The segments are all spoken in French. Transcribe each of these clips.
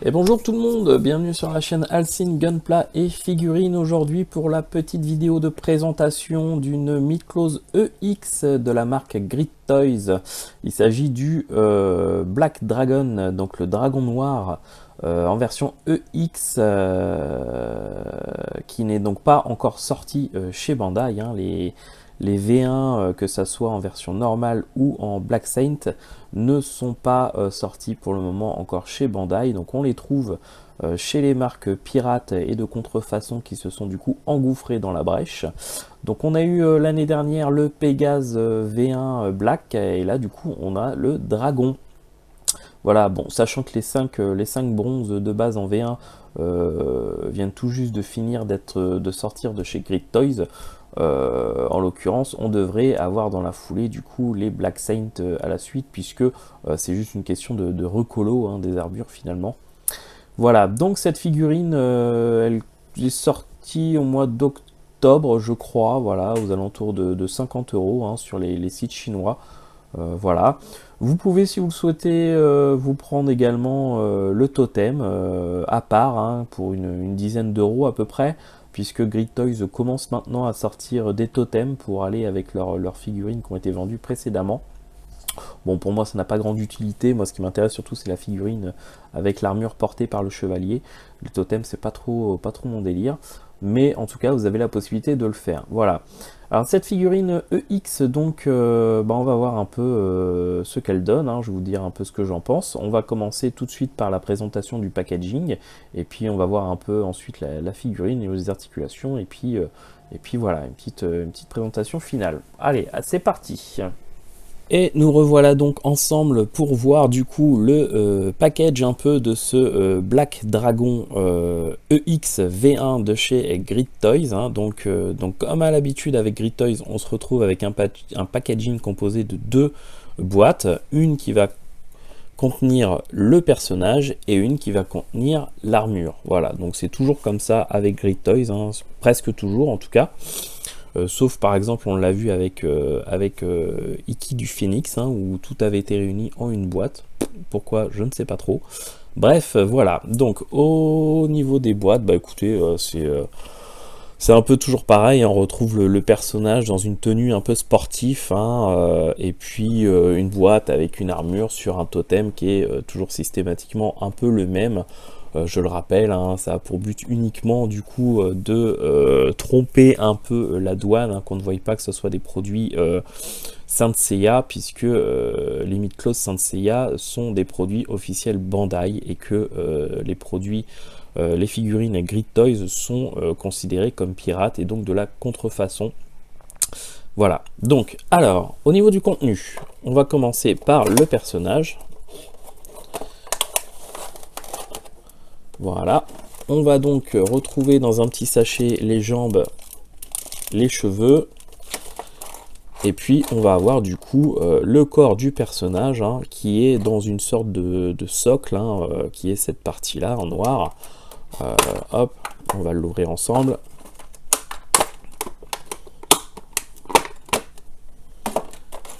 Et bonjour tout le monde, bienvenue sur la chaîne Alcine Gunpla et Figurines aujourd'hui pour la petite vidéo de présentation d'une Midclose EX de la marque Grit Toys. Il s'agit du Black Dragon, donc le dragon noir en version EX qui n'est donc pas encore sorti chez Bandai. Les V1, que ça soit en version normale ou en Black Saint, ne sont pas sortis pour le moment encore chez Bandai. Donc on les trouve chez les marques pirates et de contrefaçon qui se sont du coup engouffrées dans la brèche. Donc on a eu l'année dernière le Pégase V1 Black et là du coup on a le Dragon. Voilà, bon, sachant que les 5 bronzes de base en V1 viennent tout juste de finir de sortir de chez Grit Toys. En l'occurrence, on devrait avoir dans la foulée du coup les Black Saint à la suite, puisque c'est juste une question de recolo des armures finalement. Voilà, donc cette figurine, elle est sortie au mois d'octobre, je crois, voilà, aux alentours de 50 € sur les sites chinois. Voilà. Vous pouvez, si vous le souhaitez, vous prendre également le totem à part pour une dizaine d'euros à peu près, puisque Grit Toys commence maintenant à sortir des totems pour aller avec leurs figurines qui ont été vendues précédemment. Bon, pour moi, ça n'a pas grande utilité. Moi, ce qui m'intéresse surtout, c'est la figurine avec l'armure portée par le chevalier. Les totems, c'est pas trop mon délire. Mais en tout cas, vous avez la possibilité de le faire. Voilà. Alors, cette figurine EX, donc, on va voir un peu ce qu'elle donne. Je vais vous dire un peu ce que j'en pense. On va commencer tout de suite par la présentation du packaging. Et puis, on va voir un peu ensuite la figurine et les articulations. Et puis voilà, une petite présentation finale. Allez, c'est parti. Et nous revoilà donc ensemble pour voir du coup le package un peu de ce Black Dragon EX V1 de chez Grit Toys. Donc comme à l'habitude avec Grit Toys, on se retrouve avec un packaging composé de deux boîtes, une qui va contenir le personnage et une qui va contenir l'armure. Voilà, donc c'est toujours comme ça avec Grit Toys, presque toujours en tout cas. Sauf par exemple on l'a vu avec Iki du Phoenix où tout avait été réuni en une boîte. Pourquoi, je ne sais pas trop. Bref, voilà, donc au niveau des boîtes, écoutez, c'est un peu toujours pareil, on retrouve le personnage dans une tenue un peu sportif, et puis une boîte avec une armure sur un totem qui est toujours systématiquement un peu le même. Je le rappelle, ça a pour but uniquement du coup de tromper un peu la douane, qu'on ne voie pas que ce soit des produits Saint Seiya, puisque les Midclose Saint Seiya sont des produits officiels Bandai et que les figurines Grit Toys sont considérées comme pirates et donc de la contrefaçon. Voilà, donc alors au niveau du contenu, on va commencer par le personnage. Voilà, on va donc retrouver dans un petit sachet les jambes, les cheveux, et puis on va avoir du coup le corps du personnage qui est dans une sorte de socle, qui est cette partie-là en noir. Hop, on va l'ouvrir ensemble.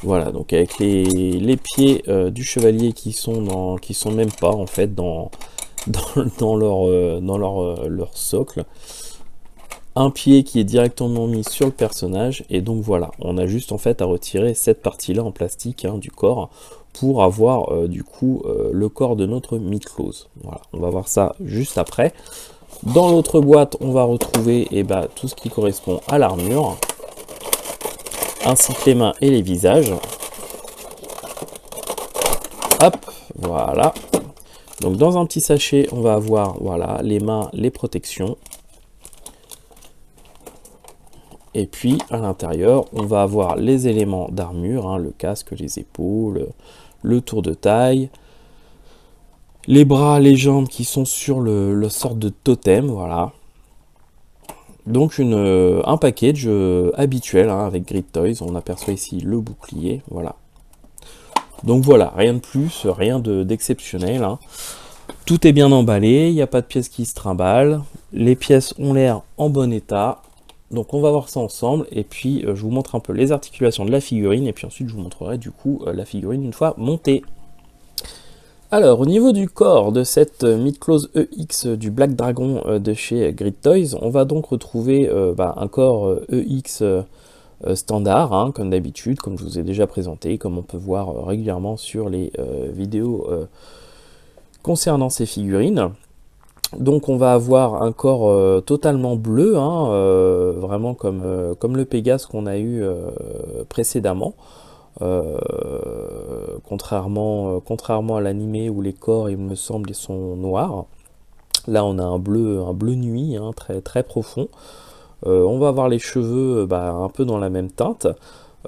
Voilà, donc avec les pieds du chevalier qui sont même pas en fait dans leur socle, un pied qui est directement mis sur le personnage, et donc voilà, on a juste en fait à retirer cette partie là en plastique du corps pour avoir du coup le corps de notre Midclose. Voilà, on va voir ça juste après. Dans l'autre boîte, on va retrouver tout ce qui correspond à l'armure, ainsi que les mains et les visages. Hop, voilà. Donc dans un petit sachet, on va avoir voilà les mains, les protections. Et puis à l'intérieur, on va avoir les éléments d'armure, le casque, les épaules, le tour de taille, les bras, les jambes qui sont sur le sorte de totem, voilà. Donc un package habituel avec Grit Toys. On aperçoit ici le bouclier, voilà. Donc voilà, rien de plus, rien d'exceptionnel. Tout est bien emballé, il n'y a pas de pièces qui se trimballent. Les pièces ont l'air en bon état. Donc on va voir ça ensemble. Et puis je vous montre un peu les articulations de la figurine. Et puis ensuite je vous montrerai du coup la figurine une fois montée. Alors, au niveau du corps de cette Mythclose EX du Black Dragon de chez Grid Toys, on va donc retrouver un corps EX standard, hein, comme d'habitude, comme je vous ai déjà présenté, comme on peut voir régulièrement sur les vidéos concernant ces figurines. Donc on va avoir un corps totalement bleu, hein, vraiment comme le Pégase qu'on a eu précédemment. Contrairement à l'animé où les corps, il me semble, ils sont noirs. Là, on a un bleu nuit, hein, très, très profond. On va avoir les cheveux un peu dans la même teinte.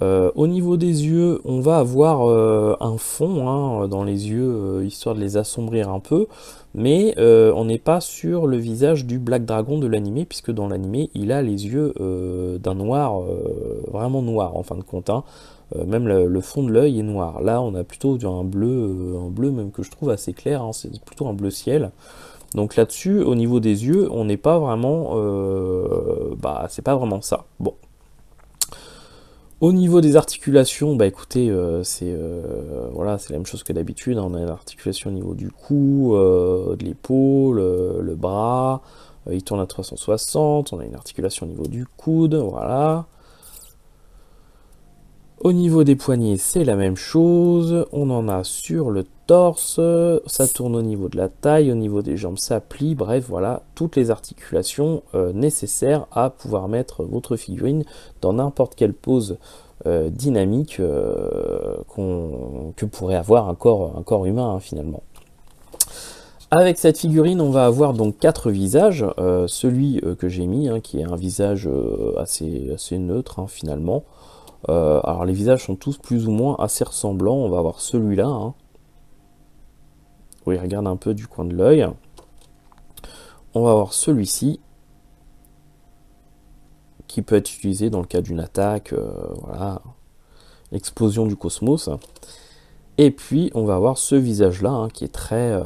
Au niveau des yeux, on va avoir un fond hein, dans les yeux, histoire de les assombrir un peu. Mais on n'est pas sur le visage du Black Dragon de l'animé, puisque dans l'animé, il a les yeux d'un noir, vraiment noir en fin de compte. Hein. Même le fond de l'œil est noir. Là, on a plutôt un bleu même que je trouve assez clair. Hein. C'est plutôt un bleu ciel. Donc là-dessus, au niveau des yeux, on n'est pas vraiment, c'est pas vraiment ça. Bon. Au niveau des articulations, bah écoutez, voilà, c'est la même chose que d'habitude. Hein. On a l'articulation au niveau du cou, de l'épaule, le bras. Il tourne à 360. On a une articulation au niveau du coude, voilà. Au niveau des poignets, c'est la même chose. On en a sur le torse. Ça tourne au niveau de la taille, au niveau des jambes, ça plie. Bref, voilà, toutes les articulations nécessaires à pouvoir mettre votre figurine dans n'importe quelle pose dynamique que pourrait avoir un corps humain, hein, finalement. Avec cette figurine, on va avoir donc 4 visages. Celui que j'ai mis, hein, qui est un visage assez neutre, hein, finalement. Alors les visages sont tous plus ou moins assez ressemblants. On va avoir celui-là, hein, où il regarde un peu du coin de l'œil. On va avoir celui-ci, qui peut être utilisé dans le cas d'une attaque, voilà, l'explosion du cosmos. Et puis on va avoir ce visage-là, hein, qui est très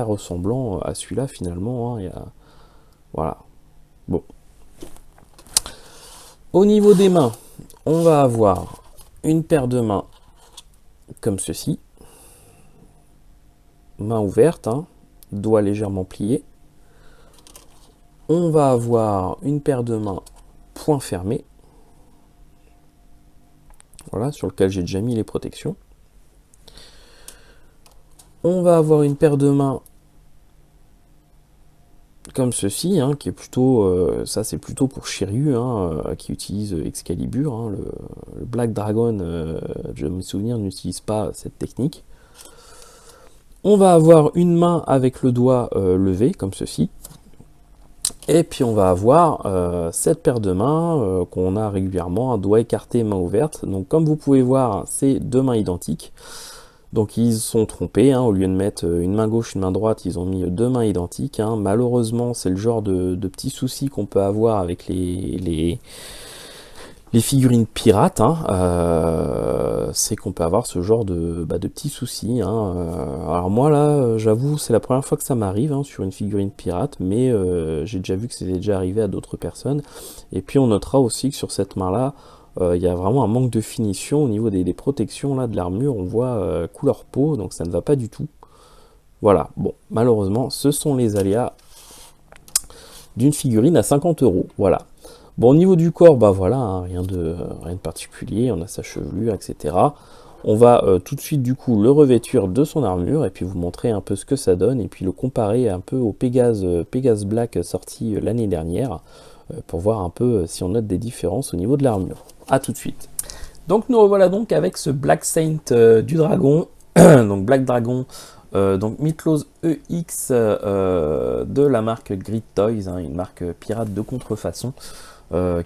ressemblant à celui-là finalement. Hein, voilà. Bon. Au niveau des mains, on va avoir une paire de mains comme ceci, main ouverte, hein, doigts légèrement pliés. On va avoir une paire de mains poing fermé, voilà, sur lequel j'ai déjà mis les protections. On va avoir une paire de mains comme ceci, hein, qui est plutôt, ça c'est plutôt pour Shiryu, hein, qui utilise Excalibur. Hein, le Black Dragon, je me souviens, n'utilise pas cette technique. On va avoir une main avec le doigt levé, comme ceci. Et puis on va avoir cette paire de mains qu'on a régulièrement, un doigt écarté, main ouverte. Donc comme vous pouvez voir, c'est deux mains identiques. Donc ils se sont trompés, hein, au lieu de mettre une main gauche, une main droite, ils ont mis deux mains identiques. Hein. Malheureusement, c'est le genre de petits soucis qu'on peut avoir avec les figurines pirates. Hein. C'est qu'on peut avoir ce genre de petits soucis. Hein. Alors moi là, j'avoue, c'est la première fois que ça m'arrive, hein, sur une figurine pirate, mais j'ai déjà vu que c'était déjà arrivé à d'autres personnes. Et puis on notera aussi que sur cette main-là, il y a vraiment un manque de finition au niveau des protections là, de l'armure. On voit couleur peau, donc ça ne va pas du tout. Voilà, bon, malheureusement, ce sont les aléas d'une figurine à 50 €. Voilà. Bon, au niveau du corps, bah voilà, hein, rien de particulier. On a sa chevelure, etc. On va tout de suite, du coup, le revêtir de son armure et puis vous montrer un peu ce que ça donne et puis le comparer un peu au Pégase Black sorti l'année dernière pour voir un peu si on note des différences au niveau de l'armure. A tout de suite. Donc nous revoilà donc avec ce Black Saint du dragon, donc Black Dragon, donc Mythclose EX de la marque Grid Toys, hein, une marque pirate de contrefaçon,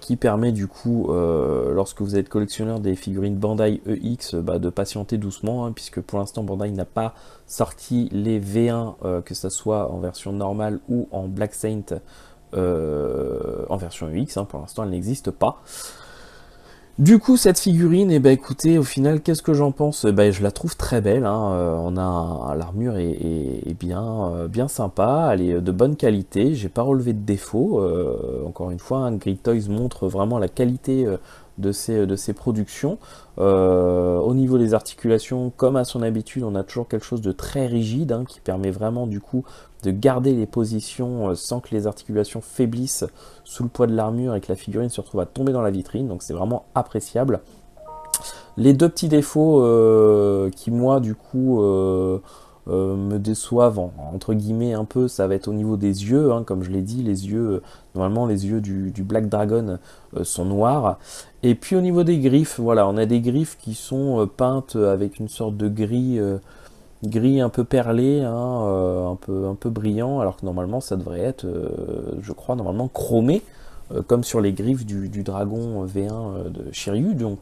qui permet du coup, lorsque vous êtes collectionneur des figurines Bandai EX, de patienter doucement, hein, puisque pour l'instant Bandai n'a pas sorti les V1, que ce soit en version normale ou en Black Saint en version EX, hein, pour l'instant elle n'existe pas. Du coup, cette figurine, écoutez, au final, qu'est-ce que j'en pense? Je la trouve très belle, hein. L'armure est bien sympa, elle est de bonne qualité, j'ai pas relevé de défaut. Encore une fois, hein, Grid Toys montre vraiment la qualité de ces productions. Au niveau des articulations, comme à son habitude, on a toujours quelque chose de très rigide, hein, qui permet vraiment du coup de garder les positions sans que les articulations faiblissent sous le poids de l'armure et que la figurine se retrouve à tomber dans la vitrine, donc c'est vraiment appréciable. Les deux petits défauts qui moi du coup me déçoivent entre guillemets un peu, ça va être au niveau des yeux, hein, comme je l'ai dit, les yeux, normalement les yeux du Black Dragon sont noirs. Et puis au niveau des griffes, voilà, on a des griffes qui sont peintes avec une sorte de gris un peu perlé, hein, un peu brillant, alors que normalement ça devrait être, je crois, normalement chromé, comme sur les griffes du dragon V1 de Shiryu. Donc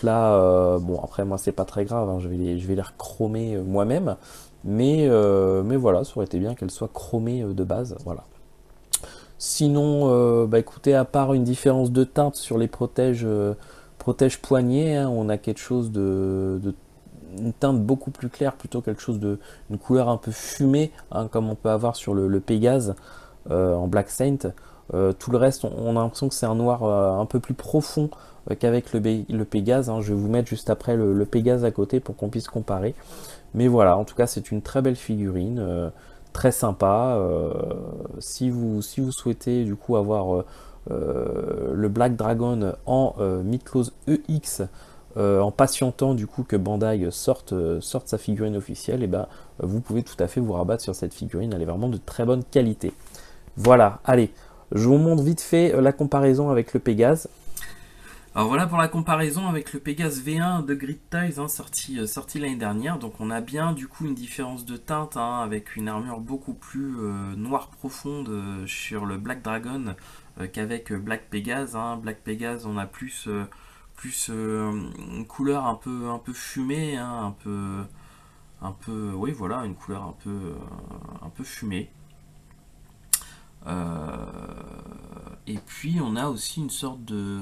là, bon après moi c'est pas très grave, hein, je vais les rechromer moi-même, mais voilà, ça aurait été bien qu'elles soient chromées de base, voilà. Sinon, bah écoutez, à part une différence de teinte sur les protèges poignets, hein, on a quelque chose une teinte beaucoup plus claire, plutôt quelque chose une couleur un peu fumée, hein, comme on peut avoir sur le Pégase en Black Saint. Tout le reste, on a l'impression que c'est un noir un peu plus profond qu'avec le Pégase, hein. Je vais vous mettre juste après le Pégase à côté pour qu'on puisse comparer. Mais voilà, en tout cas c'est une très belle figurine, très sympa. Si vous souhaitez du coup avoir le Black Dragon en Mid-Close EX, en patientant du coup que Bandai sorte sa figurine officielle, et ben vous pouvez tout à fait vous rabattre sur cette figurine, elle est vraiment de très bonne qualité. Voilà, allez, je vous montre vite fait la comparaison avec le Pégase. Alors voilà pour la comparaison avec le Pégase V1 de Grid Toys, hein, sorti l'année dernière. Donc on a bien du coup une différence de teinte, hein, avec une armure beaucoup plus noire profonde sur le Black Dragon qu'avec Black Pégase, hein. Black Pégase, on a plus une couleur un peu fumée, hein, oui voilà, une couleur un peu fumée. Et puis on a aussi une sorte de...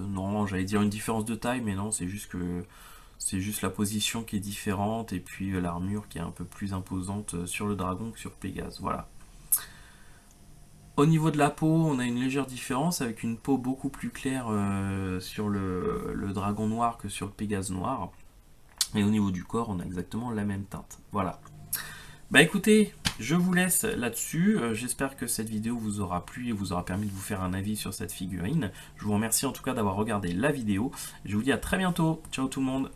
Non, j'allais dire une différence de taille, mais non, c'est juste la position qui est différente, et puis l'armure qui est un peu plus imposante sur le dragon que sur Pégase, voilà. Au niveau de la peau, on a une légère différence, avec une peau beaucoup plus claire sur le dragon noir que sur le Pégase noir. Et au niveau du corps, on a exactement la même teinte, voilà. Bah écoutez, je vous laisse là-dessus. J'espère que cette vidéo vous aura plu et vous aura permis de vous faire un avis sur cette figurine. Je vous remercie en tout cas d'avoir regardé la vidéo. Je vous dis à très bientôt. Ciao tout le monde.